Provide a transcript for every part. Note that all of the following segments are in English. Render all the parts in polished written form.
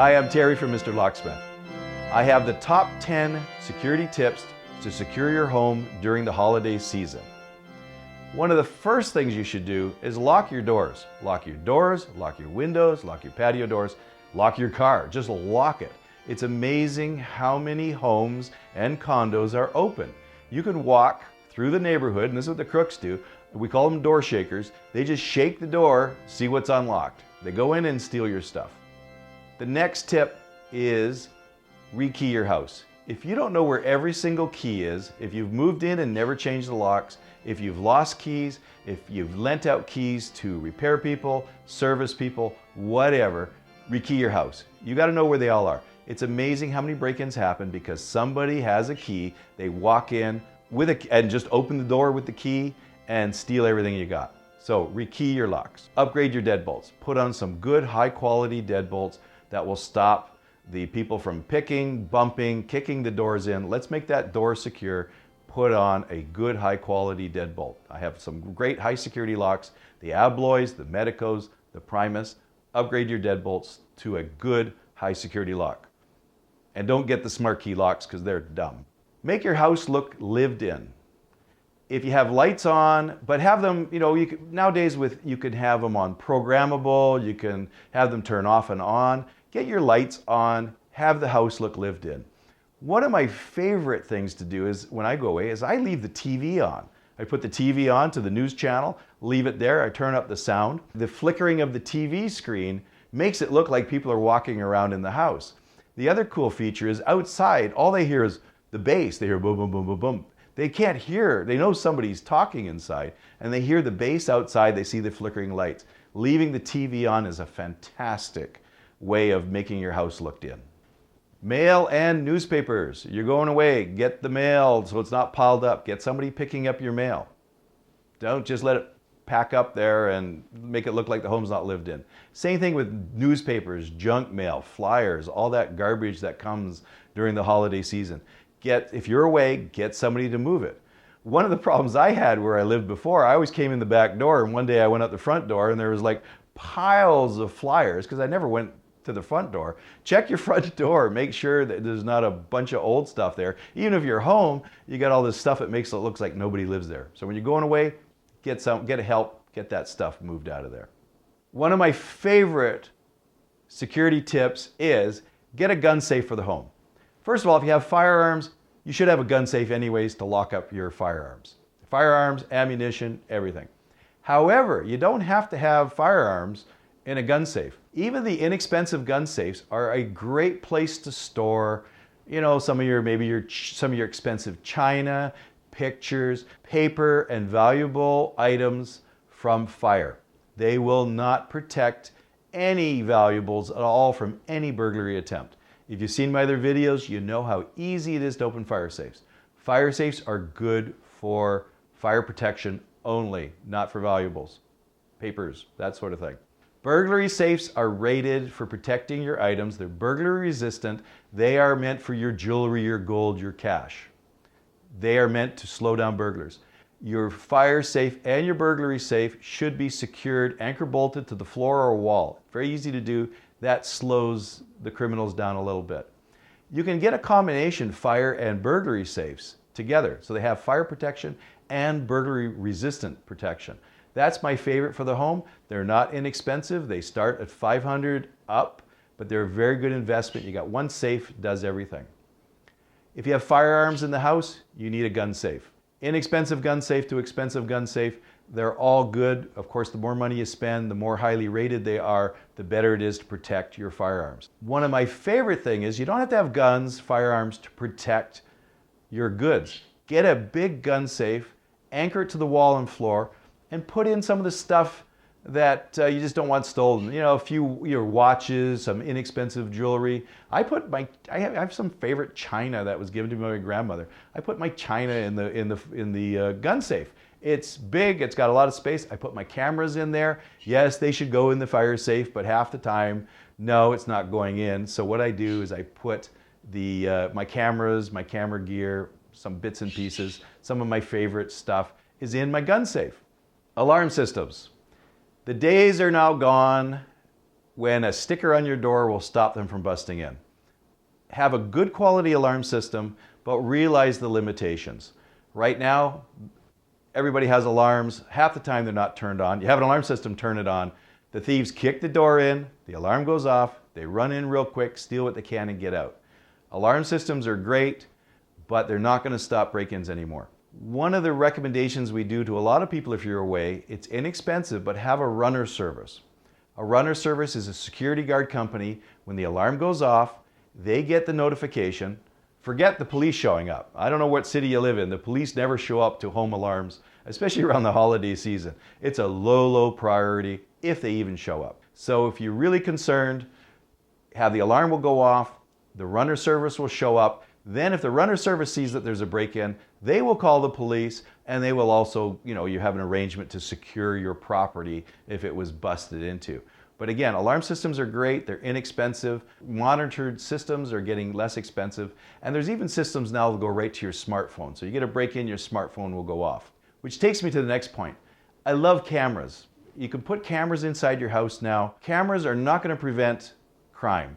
Hi, I'm Terry from Mr. Locksmith. I have the top 10 security tips to secure your home during the holiday season. One of the first things you should do is lock your doors. Lock your doors, lock your windows, lock your patio doors, lock your car. Just lock it. It's amazing how many homes and condos are open. You can walk through the neighborhood, and this is what the crooks do. We call them door shakers. They just shake the door, see what's unlocked. They go in and steal your stuff. The next tip is rekey your house. If you don't know where every single key is, if you've moved in and never changed the locks, if you've lost keys, if you've lent out keys to repair people, service people, whatever, rekey your house. You got to know where they all are. It's amazing how many break-ins happen because somebody has a key, they walk in with and just open the door with the key and steal everything you got. So rekey your locks. Upgrade your deadbolts. Put on some good high-quality deadbolts that will stop the people from picking, bumping, kicking the doors in. Let's make that door secure. Put on a good high-quality deadbolt. I have some great high-security locks, the Abloys, the Medicos, the Primus. Upgrade your deadbolts to a good high-security lock. And don't get the smart key locks because they're dumb. Make your house look lived in. If you have lights on, but have them, nowadays you can have them on programmable, you can have them turn off and on. Get your lights on, have the house look lived in. One of my favorite things to do is when I go away is I leave the TV on. I put the TV on to the news channel, leave it there, I turn up the sound. The flickering of the TV screen makes it look like people are walking around in the house. The other cool feature is outside, all they hear is the bass. They hear boom, boom, boom, boom, boom. They can't hear, they know somebody's talking inside, and they hear the bass outside, they see the flickering lights. Leaving the TV on is a fantastic way of making your house looked in. Mail and newspapers. You're going away, get the mail so it's not piled up. Get somebody picking up your mail. Don't just let it pack up there and make it look like the home's not lived in. Same thing with newspapers, junk mail, flyers, all that garbage that comes during the holiday season. If you're away, get somebody to move it. One of the problems I had where I lived before, I always came in the back door, and one day I went out the front door and there was like piles of flyers because I never went to the front door. Check your front door, make sure that there's not a bunch of old stuff there. Even if you're home, you got all this stuff that makes it look like nobody lives there. So when you're going away, get help, get that stuff moved out of there. One of my favorite security tips is get a gun safe for the home. First of all, if you have firearms, you should have a gun safe anyways to lock up your firearms. Firearms, ammunition, everything. However, you don't have to have firearms in a gun safe. Even the inexpensive gun safes are a great place to store, some of your expensive china, pictures, paper, and valuable items from fire. They will not protect any valuables at all from any burglary attempt. If you've seen my other videos, you know how easy it is to open fire safes. Fire safes are good for fire protection only, not for valuables, papers, that sort of thing. Burglary safes are rated for protecting your items. They're burglary resistant. They are meant for your jewelry, your gold, your cash. They are meant to slow down burglars. Your fire safe and your burglary safe should be secured, anchor bolted to the floor or wall. Very easy to do. That slows the criminals down a little bit. You can get a combination fire and burglary safes together. So they have fire protection and burglary resistant protection. That's my favorite for the home. They're not inexpensive. They start at $500 up, but they're a very good investment. You got one safe, does everything. If you have firearms in the house, you need a gun safe. Inexpensive gun safe to expensive gun safe, they're all good. Of course, the more money you spend, the more highly rated they are, the better it is to protect your firearms. One of my favorite things is you don't have to have guns, firearms to protect your goods. Get a big gun safe, anchor it to the wall and floor, and put in some of the stuff that you just don't want stolen. A few your watches, some inexpensive jewelry. I have some favorite china that was given to me by my grandmother. I put my china in the gun safe. It's big, it's got a lot of space. I put my cameras in there. Yes, they should go in the fire safe, but half the time, no, it's not going in. So what I do is I put my cameras, my camera gear, some bits and pieces, some of my favorite stuff is in my gun safe. Alarm systems. The days are now gone when a sticker on your door will stop them from busting in. Have a good quality alarm system, but realize the limitations. Right now, everybody has alarms. Half the time they're not turned on. You have an alarm system, turn it on. The thieves kick the door in, the alarm goes off, they run in real quick, steal what they can and get out. Alarm systems are great, but they're not going to stop break-ins anymore. One of the recommendations we do to a lot of people if you're away, it's inexpensive, but have a runner service. A runner service is a security guard company. When the alarm goes off, they get the notification. Forget the police showing up. I don't know what city you live in. The police never show up to home alarms, especially around the holiday season. It's a low priority if they even show up. So if you're really concerned, have the alarm will go off, the runner service will show up. Then if the runner service sees that there's a break-in, they will call the police, and they will also, you have an arrangement to secure your property if it was busted into. But again, alarm systems are great, they're inexpensive. Monitored systems are getting less expensive. And there's even systems now that go right to your smartphone. So you get a break-in, your smartphone will go off. Which takes me to the next point. I love cameras. You can put cameras inside your house now. Cameras are not going to prevent crime,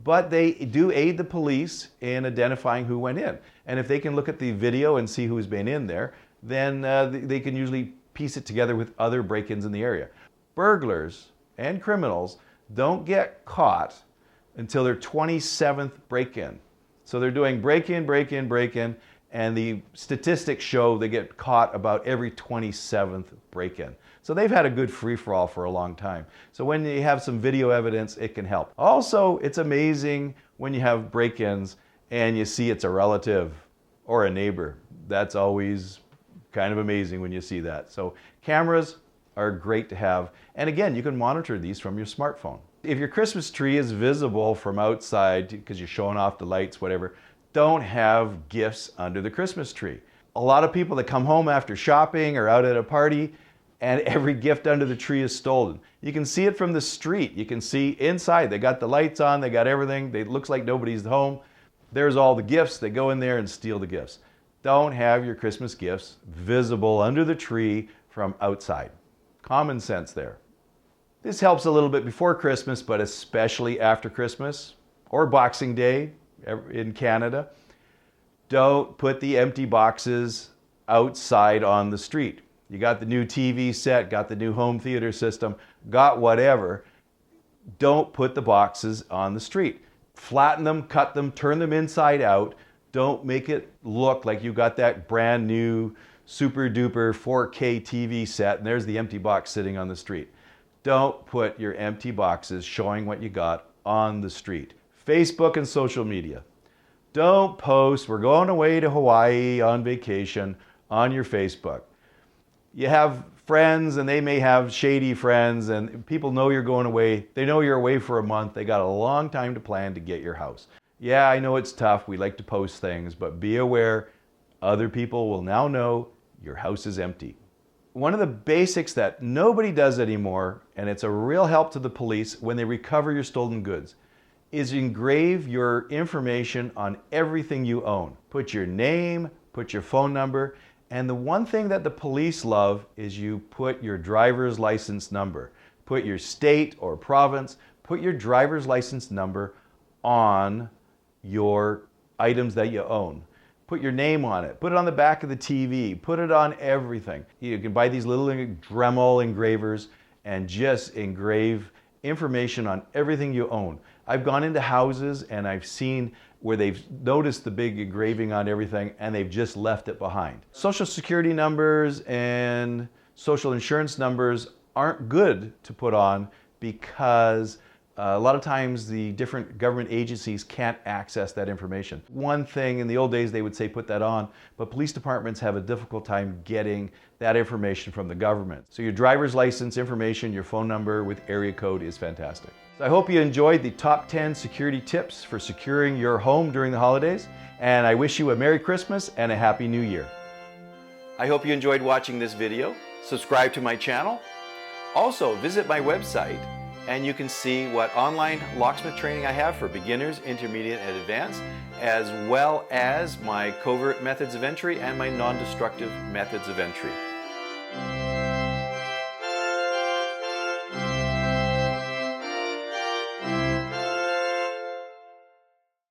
but they do aid the police in identifying who went in. And if they can look at the video and see who's been in there, then they can usually piece it together with other break-ins in the area. Burglars and criminals don't get caught until their 27th break-in. So they're doing break-in, and the statistics show they get caught about every 27th break-in. So they've had a good free-for-all for a long time. So when you have some video evidence, it can help. Also, it's amazing when you have break-ins and you see it's a relative or a neighbor. That's always kind of amazing when you see that. So cameras are great to have. And again, you can monitor these from your smartphone. If your Christmas tree is visible from outside because you're showing off the lights, whatever, don't have gifts under the Christmas tree. A lot of people that come home after shopping or out at a party, and every gift under the tree is stolen. You can see it from the street. You can see inside. They got the lights on, they got everything. It looks like nobody's home. There's all the gifts. They go in there and steal the gifts. Don't have your Christmas gifts visible under the tree from outside. Common sense there. This helps a little bit before Christmas, but especially after Christmas or Boxing Day in Canada. Don't put the empty boxes outside on the street. You got the new TV set, got the new home theater system, got whatever. Don't put the boxes on the street. Flatten them, cut them, turn them inside out. Don't make it look like you got that brand new super duper 4K TV set and there's the empty box sitting on the street. Don't put your empty boxes showing what you got on the street. Facebook and social media. Don't post, we're going away to Hawaii on vacation on your Facebook. You have friends and they may have shady friends and people know you're going away. They know you're away for a month. They got a long time to plan to get your house. Yeah, I know it's tough. We like to post things, but be aware other people will now know your house is empty. One of the basics that nobody does anymore, and it's a real help to the police when they recover your stolen goods, is engrave your information on everything you own. Put your name, put your phone number, and the one thing that the police love is you put your driver's license number. Put your state or province, put your driver's license number on your items that you own. Put your name on it, put it on the back of the TV, put it on everything. You can buy these little Dremel engravers and just engrave information on everything you own. I've gone into houses and I've seen where they've noticed the big engraving on everything and they've just left it behind. Social security numbers and social insurance numbers aren't good to put on because a lot of times the different government agencies can't access that information. One thing, in the old days they would say put that on, but police departments have a difficult time getting that information from the government. So your driver's license information, your phone number with area code is fantastic. So I hope you enjoyed the top 10 security tips for securing your home during the holidays, and I wish you a Merry Christmas and a Happy New Year. I hope you enjoyed watching this video. Subscribe to my channel. Also, visit my website and you can see what online locksmith training I have for beginners, intermediate, and advanced, as well as my covert methods of entry and my non-destructive methods of entry.